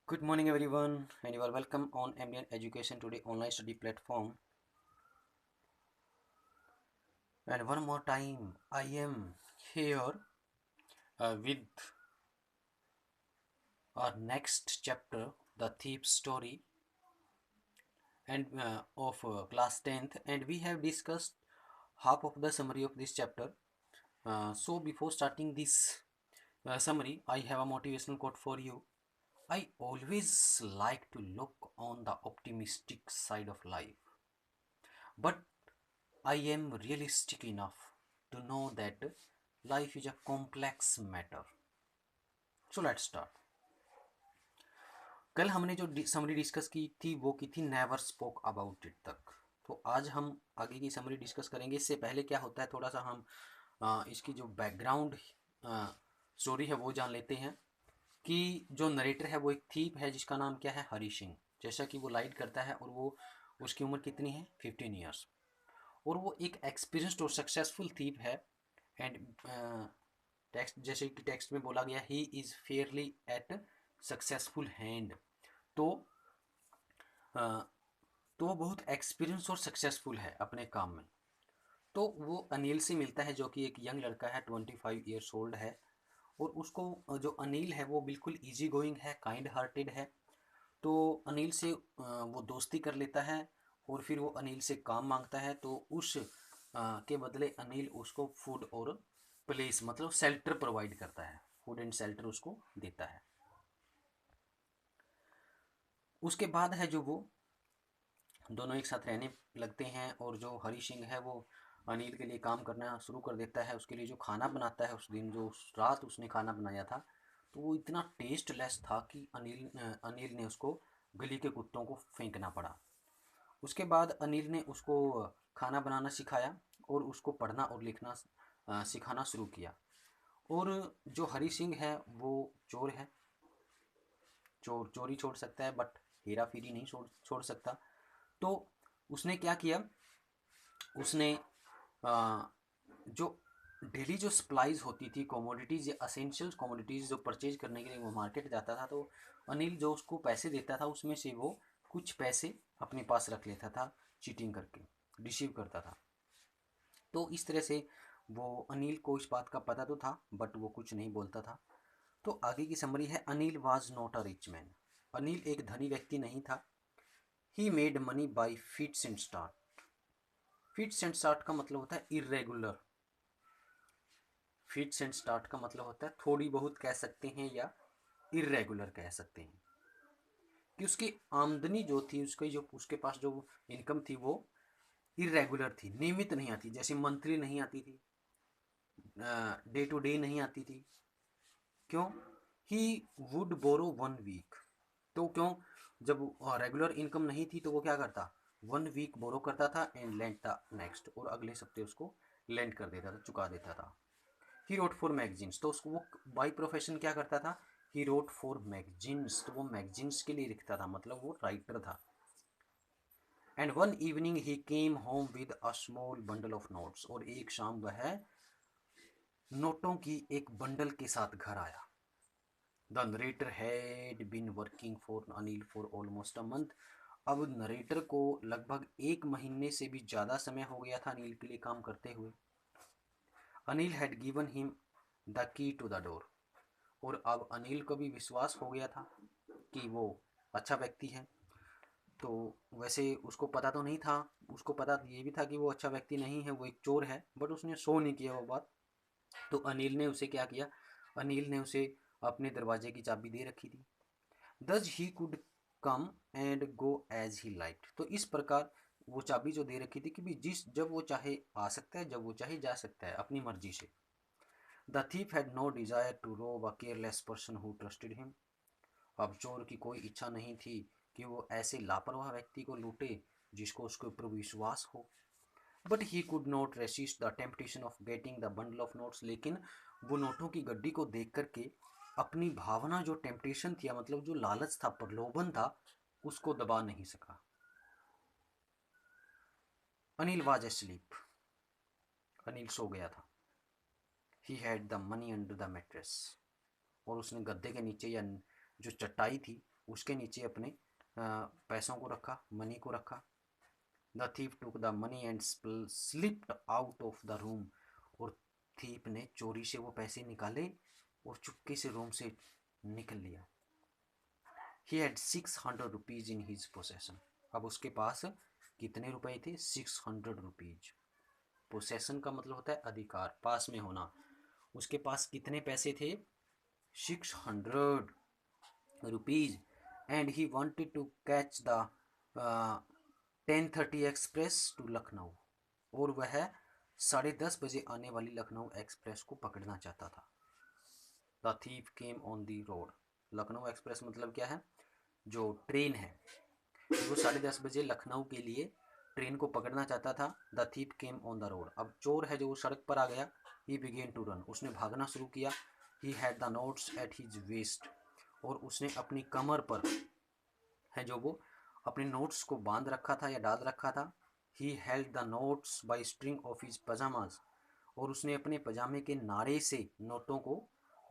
Good morning, everyone, and you are welcome on MDN Education Today online study platform. And one more time, I am here with our next chapter, The Thief's Story, and of class 10th, and we have discussed half of the summary of this chapter. So, before starting this summary, I have a motivational quote for you. I always like to look on the optimistic side of life, but I am realistic enough to know that life is a complex matter. So let's start. कल हमने जो summary discuss की थी वो की थी never spoke about it तक। तो आज हम आगे की समरी डिस्कस करेंगे। इससे पहले क्या होता है, थोड़ा सा हम इसकी जो बैकग्राउंड स्टोरी है वो जान लेते हैं कि जो नरेटर है वो एक थीप है जिसका नाम क्या है, हरी सिंह। जैसा कि वो लाइट करता है और वो उसकी उम्र कितनी है, 15 ईयर्स। और वो एक एक्सपीरियंस्ड और सक्सेसफुल थीप है। एंड टेक्स्ट जैसे कि टेक्स्ट में बोला गया, he is fairly at successful hand. तो uh, तो वो बहुत एक्सपीरियंस और सक्सेसफुल है अपने काम में। तो वो अनिल से मिलता है जो कि एक यंग लड़का है, 25 ईयर्स ओल्ड है। और उसको जो अनिल है वो बिल्कुल इजी गोइंग है, काइंड हार्टेड है। तो अनिल से वो दोस्ती कर लेता है और फिर वो अनिल से काम मांगता है। तो उस के बदले अनिल उसको फूड और प्लेस मतलब शेल्टर प्रोवाइड करता है, फूड एंड शेल्टर उसको देता है। उसके बाद है जो वो दोनों एक साथ रहने लगते हैं और जो हरी सिंह है वो अनिल के लिए काम करना शुरू कर देता है। उसके लिए जो खाना बनाता है उस दिन, जो उस रात उसने खाना बनाया था, तो वो इतना टेस्टलेस था कि अनिल ने उसको गली के कुत्तों को फेंकना पड़ा। उसके बाद अनिल ने उसको खाना बनाना सिखाया और उसको पढ़ना और लिखना सिखाना शुरू किया। और जो हरी सिंह है वो चोर है, चोरी छोड़ सकता है बट हेरा फेरी नहीं छोड़ सकता। तो उसने क्या किया, उसने जो डेली जो सप्लाईज होती थी, कमोडिटीज़ या असेंशियल कमोडिटीज़ जो परचेज करने के लिए वो मार्केट जाता था, तो अनिल जो उसको पैसे देता था उसमें से वो कुछ पैसे अपने पास रख लेता था, चीटिंग करके रिसीव करता था। तो इस तरह से वो अनिल को इस बात का पता तो था बट वो कुछ नहीं बोलता था। तो आगे की समरी है, Anil was not a rich man. Anil एक धनी व्यक्ति नहीं था। He made money by fits and start. Fits and start का मतलब होता है इरेगुलर। फिट्स एंड स्टार्ट का मतलब होता है थोड़ी बहुत कह सकते हैं या इरेगुलर कह सकते हैं। कि उसकी आमदनी जो थी, उसकी जो उसके पास जो इनकम थी वो इरेगुलर थी, नियमित नहीं आती। जैसे मंथली नहीं आती थी, डे टू डे नहीं आती थी। क्यों? He would borrow 1 week. तो क्यों? जब रेगुलर इनकम नहीं थी तो वो क्या करता, 1 वीक बोरो करता था एंड लेंट था नेक्स्ट, और अगले हफ्ते उसको लेंट कर देता था, चुका देता था। ही रोट फॉर मैगजीन्स, तो उसको वो बाई प्रोफेशन क्या करता था, ही रोट फॉर मैगजीन्स, तो वो मैगजीन्स के लिए लिखता था, मतलब वो राइटर था। And one evening he came home with a small bundle of notes, और एक शाम वह नोटों की एक बंडल के साथ घर आया। The narrator had been working for Anil for almost a month. अब नरेटर को लगभग 1 महीने से भी ज़्यादा समय हो गया था अनिल के लिए काम करते हुए। Anil had given him the key to the door, और अब अनिल को भी विश्वास हो गया था कि वो अच्छा व्यक्ति है। तो वैसे उसको पता तो नहीं था, उसको पता ये भी था कि वो अच्छा व्यक्ति नहीं है, वो एक चोर है, बट उसने शो नहीं किया वो बात। तो अनिल ने उसे क्या किया, अनिल ने उसे अपने दरवाजे की चाबी दे रखी थी। Thus he could come and go as he liked, तो इस प्रकार वो चाबी जो दे रखी थी कि भी जिस जब वो चाहे आ सकता है, जब वो चाहे जा सकता है अपनी मर्जी से। The thief had no desire to rob a careless person who trusted him. अब चोर की कोई इच्छा नहीं थी कि वो ऐसे लापरवाह व्यक्ति को लूटे जिसको उसके ऊपर विश्वास हो। But he could not resist the temptation of getting the bundle of notes, लेकिन वो नोटों की गड्डी को देख करके अपनी भावना, जो टेम्पटेशन थी मतलब जो लालच था, प्रलोभन था, उसको दबा नहीं सका। अनिल वाज एस्लीप, अनिल सो गया था। ही had the money under the mattress, और उसने गद्दे के नीचे या जो चटाई थी उसके नीचे अपने पैसों को रखा, मनी को रखा। The thief took the money and slipped out of the room, और थीप ने चोरी से वो पैसे निकाले और चुपके से रूम से निकल लिया। He had 600 rupees in his possession. अब उसके पास कितने रुपए थे? 600 रुपीज। पोसेशन का मतलब होता है अधिकार, पास में होना। उसके पास कितने पैसे थे? 600 rupees. And he wanted to catch the 10:30 express to Lucknow, और वह 10:30 बजे आने वाली लखनऊ एक्सप्रेस को पकड़ना चाहता था। The thief came on the road. Lucknow express मतलब क्या है? जो ट्रेन है, वो 10:30 बजे लखनऊ के लिए ट्रेन को पकड़ना चाहता था। The thief came on the road. अब चोर है जो वो सड़क पर आ गया। He began to run. उसने भागना शुरू किया। He had the notes at his waist. और उसने अपनी कमर पर है जो वो अपने नोट्स को बांध रखा था या डाल रखा था। He held the notes by string of his pyjamas. और उसने अपने पजामे के नारे से नोटों को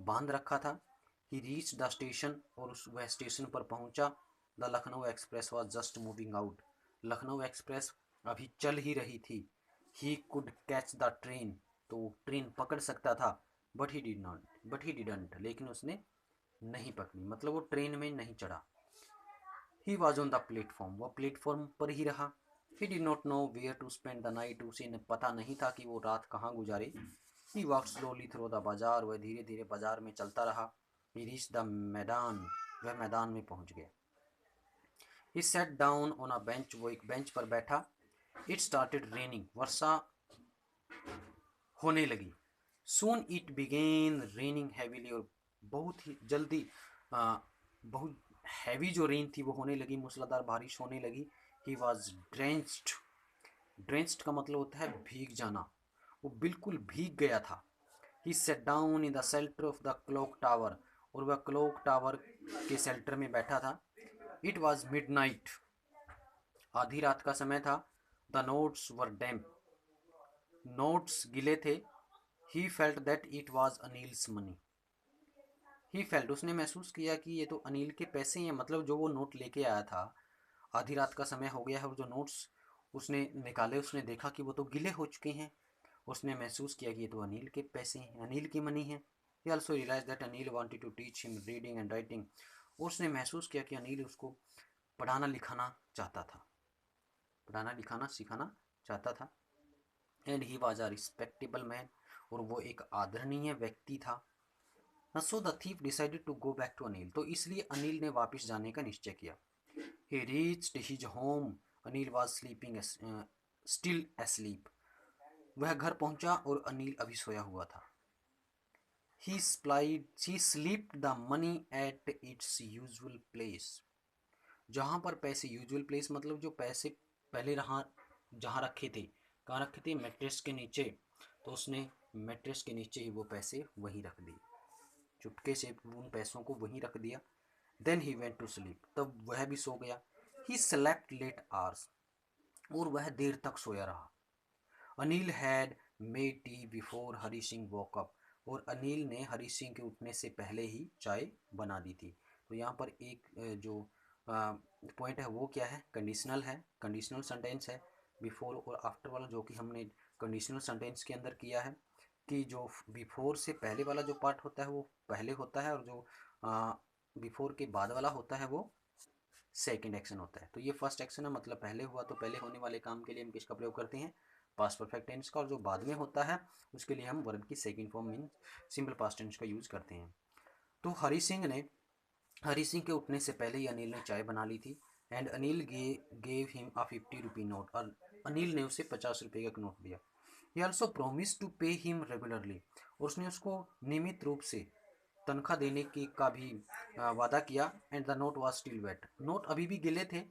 बांध रखा था। ही रीच द स्टेशन। और वह स्टेशन पर पहुंचा। The Lucknow express was just moving out. Lucknow express अभी चल ही रही थी। He could catch the train. तो ट्रेन पकड़ सकता था। But he didn't. लेकिन उसने नहीं पकड़ी, मतलब वो ट्रेन में नहीं चढ़ा। He was on the platform. वह प्लेटफॉर्म पर ही रहा। He did not know where to spend the night. उसे पता नहीं था कि वो रात कहाँ गुजारे। He walk slowly through the bazaar. वह धीरे धीरे बाजार में चलता रहा। ही रीच द मैदान। वह मैदान में पहुंच गया। He sat down on a bench. वो एक बेंच पर बैठा। It started raining. वर्षा होने लगी। Soon it began raining heavily. और बहुत ही जल्दी बहुत हैवी जो रेन थी वो होने लगी, मूसलाधार बारिश होने लगी। He was drenched. ड्रेंच्ड का मतलब होता है भीग जाना। वो बिल्कुल भीग गया था। He sat down in the shelter of the clock tower. और वह क्लॉक टावर के शेल्टर में बैठा था। It was midnight. आधी रात का समय था। The notes were damp. Notes गीले थे। He felt that it was Anil's money. He felt, उसने महसूस किया कि ये तो अनिल के पैसे हैं, मतलब जो वो नोट लेके आया था। आधी रात का समय हो गया है और जो नोट्स उसने निकाले उसने देखा कि वो तो गीले हो चुके हैं। उसने महसूस किया कि ये तो अनिल के पैसे हैं, अनिल की मनी है। He also realise that Anil wanted to teach him reading and writing. उसने महसूस किया कि अनिल उसको पढ़ाना लिखाना चाहता था, पढ़ाना लिखाना सिखाना चाहता था। And he was a respectable man. और वो एक आदरणीय व्यक्ति था। So the thief decided to go back to Anil. तो इसलिए अनिल ने वापस जाने का निश्चय किया। He reached his home. Anil was sleeping still asleep. वह घर पहुंचा और अनिल अभी सोया हुआ था। He slipped the money at its usual place. जहाँ पर पैसे, यूजुअल प्लेस मतलब जो पैसे पहले जहाँ रखे थे, कहाँ रखे थे? मैट्रेस के नीचे। तो उसने मैट्रेस के नीचे ही वो पैसे वहीं रख दिए, चुपके से उन पैसों को वहीं रख दिया। Then he went to sleep. तब वह भी सो गया। He slept late hours. और वह देर तक सोया रहा। Anil had made tea before Hari Singh woke up. और अनिल ने हरी सिंह के उठने से पहले ही चाय बना दी थी। तो यहाँ पर एक जो पॉइंट है वो क्या है? कंडीशनल है, कंडीशनल सेंटेंस है। बिफोर और आफ्टर वाला जो कि हमने कंडीशनल सेंटेंस के अंदर किया है कि जो बिफोर से पहले वाला जो पार्ट होता है वो पहले होता है, और जो बिफोर के बाद वाला होता है वो सेकंड एक्शन होता है। तो ये फर्स्ट एक्शन है, मतलब पहले हुआ, तो पहले होने वाले काम के लिए हम किसका प्रयोग करते हैं? पास्ट परफेक्ट टेंस का। और जो बाद में होता है उसके लिए हम वर्ब की second form mean simple past tense का यूज करते हैं। तो हरी सिंह के उठने से पहले ही अनिल ने चाय बना ली थी। And Anil gave him a 50 rupee note. और अनिल ने उसे 50 रुपये का नोट दिया। He also promise to pay him regularly. और उसने उसको नियमित रूप से तनख्वाह देने की का भी वादा किया। And the note was still wet. Note अभी भी गिले थे।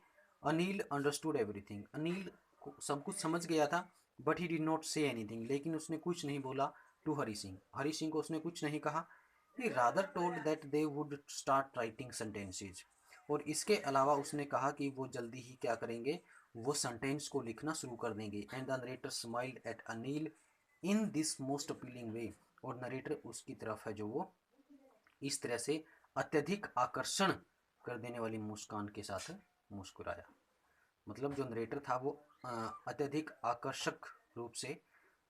Anil understood everything. अनिल को सब कुछ समझ गया था। But he did not say anything. लेकिन उसने कुछ नहीं बोला टू हरी सिंह। हरी सिंह को उसने कुछ नहीं कहा। He rather told that they would start writing sentences. और इसके अलावा उसने कहा कि वो जल्दी ही क्या करेंगे? वो सेंटेंस को लिखना शुरू कर देंगे। And the narrator smiled at Anil in this most appealing way. और नरेटर उसकी तरफ है जो वो इस तरह से अत्यधिक आकर्षण कर देने वाली मुस्कान के साथ मुस्कुराया। मतलब जो नरेटर था वो अत्यधिक आकर्षक रूप से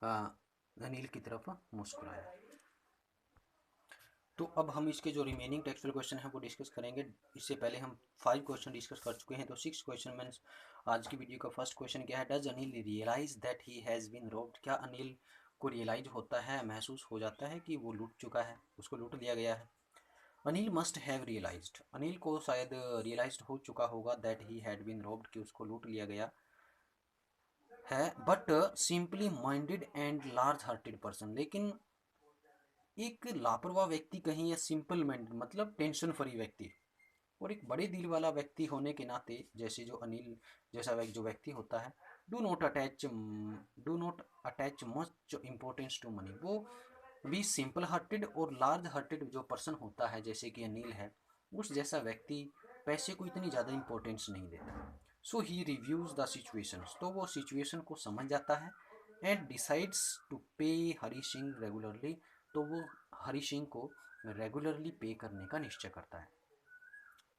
अनिल की तरफ मुस्कुराया। तो अब हम इसके जो रिमेनिंग टेक्सचुअल क्वेश्चन हैं वो डिस्कस करेंगे। इससे पहले हम 5 क्वेश्चन डिस्कस कर चुके हैं, तो 6 क्वेश्चन में आज की वीडियो का फर्स्ट क्वेश्चन क्या है, does Anil realise that he has been robbed. क्या अनिल को रियलाइज होता है, महसूस हो जाता है कि वो लूट चुका है, उसको लूट लिया गया है। Anil must have realised, Anil को शायद रियलाइज्ड हो चुका होगा that he had been robbed, कि उसको लूट लिया गया है। But simply minded and large hearted person, लेकिन एक लापरवाह व्यक्ति कहीं या सिंपल माइंडेड मतलब टेंशन फ्री व्यक्ति और एक बड़े दिल वाला व्यक्ति होने के नाते, जैसे जो अनिल जैसा जो व्यक्ति होता है, do not attach much importance to money, वो भी सिंपल हार्टेड और लार्ज हार्टेड जो पर्सन होता है जैसे कि अनिल है, उस जैसा व्यक्ति पैसे को इतनी ज़्यादा इम्पोर्टेंस नहीं देता। सो ही रिव्यूज़ द सिचुएशंस, तो वो सिचुएशन को समझ जाता है एंड डिसाइड्स टू पे हरी सिंह रेगुलरली, तो वो हरी सिंह को रेगुलरली पे करने का निश्चय करता है।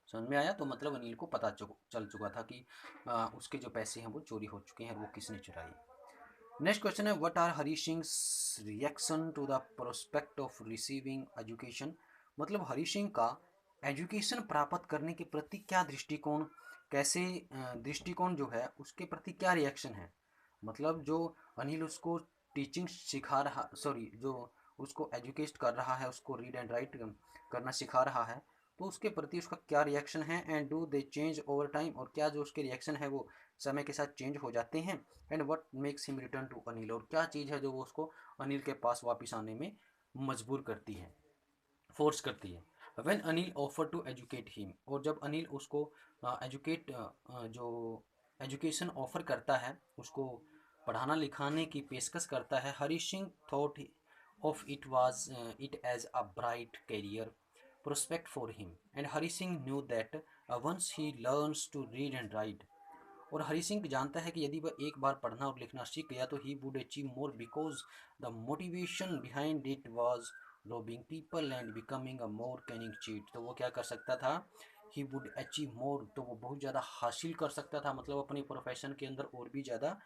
समझ में आया? तो मतलब अनिल को पता चल चुका था कि उसके जो पैसे हैं वो चोरी हो चुके हैं और वो किसने चुराई। नेक्स्ट क्वेश्चन है, what are Hari Singh reaction to the prospect of receiving education. मतलब हरी सिंह का एजुकेशन प्राप्त करने के प्रति क्या दृष्टिकोण, कैसे दृष्टिकोण जो है उसके प्रति क्या रिएक्शन है। मतलब जो अनिल उसको टीचिंग सिखा रहा, सॉरी जो उसको एजुकेट कर रहा है, उसको रीड एंड राइट करना सिखा रहा है, तो उसके प्रति उसका क्या रिएक्शन है। And do they change over time, और क्या जो उसके रिएक्शन है वो समय के साथ चेंज हो जाते हैं। And what makes him return to Anil, और क्या चीज़ है जो वो उसको अनिल के पास वापस आने में मजबूर करती है, फोर्स करती है। When Anil offer to educate him, और जब अनिल उसको जो एजुकेशन ऑफर करता है, उसको पढ़ाना लिखाने की पेशकश करता है, Hari Singh thought of it as a bright career prospect for him, and Hari Singh knew that once he learns to read and write, और हरी सिंह जानता है कि यदि वह एक बार पढ़ना और लिखना सीख गया तो he would achieve more because the motivation behind it was robin people and becoming a more Canning cheat. तो वो क्या कर सकता था, ही वुड अचीव मोर, तो वो बहुत ज़्यादा हासिल कर सकता था, मतलब अपने प्रोफेशन के अंदर और भी ज़्यादा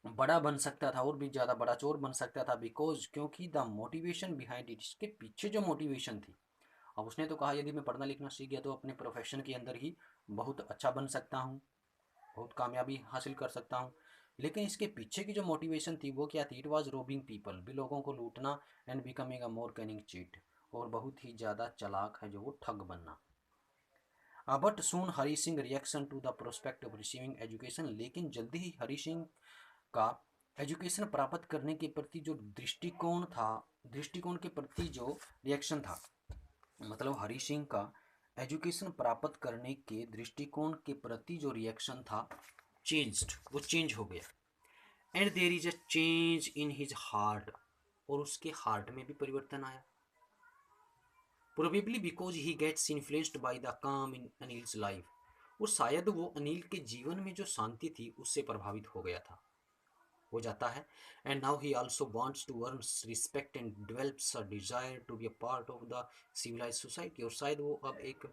बड़ा बन सकता था, और भी ज़्यादा बड़ा चोर बन सकता था। बिकॉज, क्योंकि द मोटिवेशन बिहाइंड इट, इसके पीछे जो मोटिवेशन थी, अब उसने तो कहा यदि मैं पढ़ना लिखना सीख गया तो अपने प्रोफेशन के अंदर ही बहुत अच्छा बन सकता हूँ, बहुत कामयाबी हासिल कर सकता हूँ। लेकिन इसके पीछे की जो मोटिवेशन थी वो क्या थी, इट वॉज रोबिंग पीपल, भी लोगों को लूटना, and becoming a more Canning cheat, और बहुत ही ज़्यादा चालाक है जो वो ठग बनना। But soon Hari Singh reaction to the prospect of receiving education, लेकिन जल्दी ही हरी सिंह का एजुकेशन प्राप्त करने के प्रति जो दृष्टिकोण था, दृष्टिकोण के प्रति जो रिएक्शन था, मतलब हरी सिंह का एजुकेशन प्राप्त करने के दृष्टिकोण के प्रति जो रिएक्शन था चेंज्ड, वो चेंज हो गया। And there is a change in his heart, और उसके हार्ट में भी परिवर्तन आया। Probably because he gets influenced by the calm in Anil's life, और शायद वो अनिल के जीवन में जो शांति थी उससे प्रभावित हो गया था, हो जाता है। And now he also wants to earn respect and develops a desire to be a part of the civilise society, और शायद वो अब एक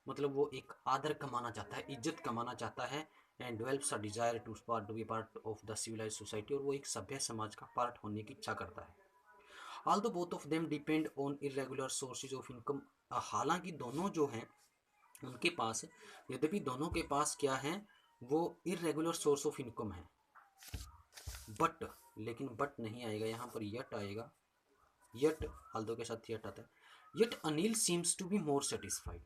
मतलब वो एक आदर कमाना चाहता है, इज्जत कमाना चाहता है। And develops a desire to be part of the civilise society, और वो एक सभ्य समाज का पार्ट होने की इच्छा करता है। Although both of them depend on irregular sources of income, हालांकि दोनों जो हैं उनके पास, यद्यपि दोनों के पास क्या है, वो इरेगुलर सोर्स ऑफ इनकम है। बट, लेकिन बट नहीं आएगा यहाँ पर, यट आएगा, यट आल्दो के साथ यट आता है। Yet Anil seems to be more satisfied,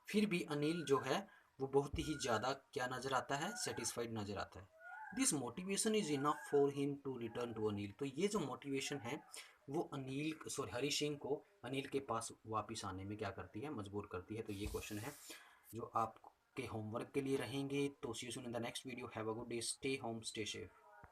फिर भी अनिल जो है वो बहुत ही ज़्यादा क्या नज़र आता है, सेटिस्फाइड नज़र आता है। This motivation is enough for him to return to Anil, तो ये जो मोटिवेशन है वो अनिल सॉरी हरी सिंह को अनिल के पास वापस आने में क्या करती है, मजबूर करती है। तो ये क्वेश्चन है जो आपके होमवर्क के लिए रहेंगे। तो see you soon in the next video, have a good day, stay home stay safe.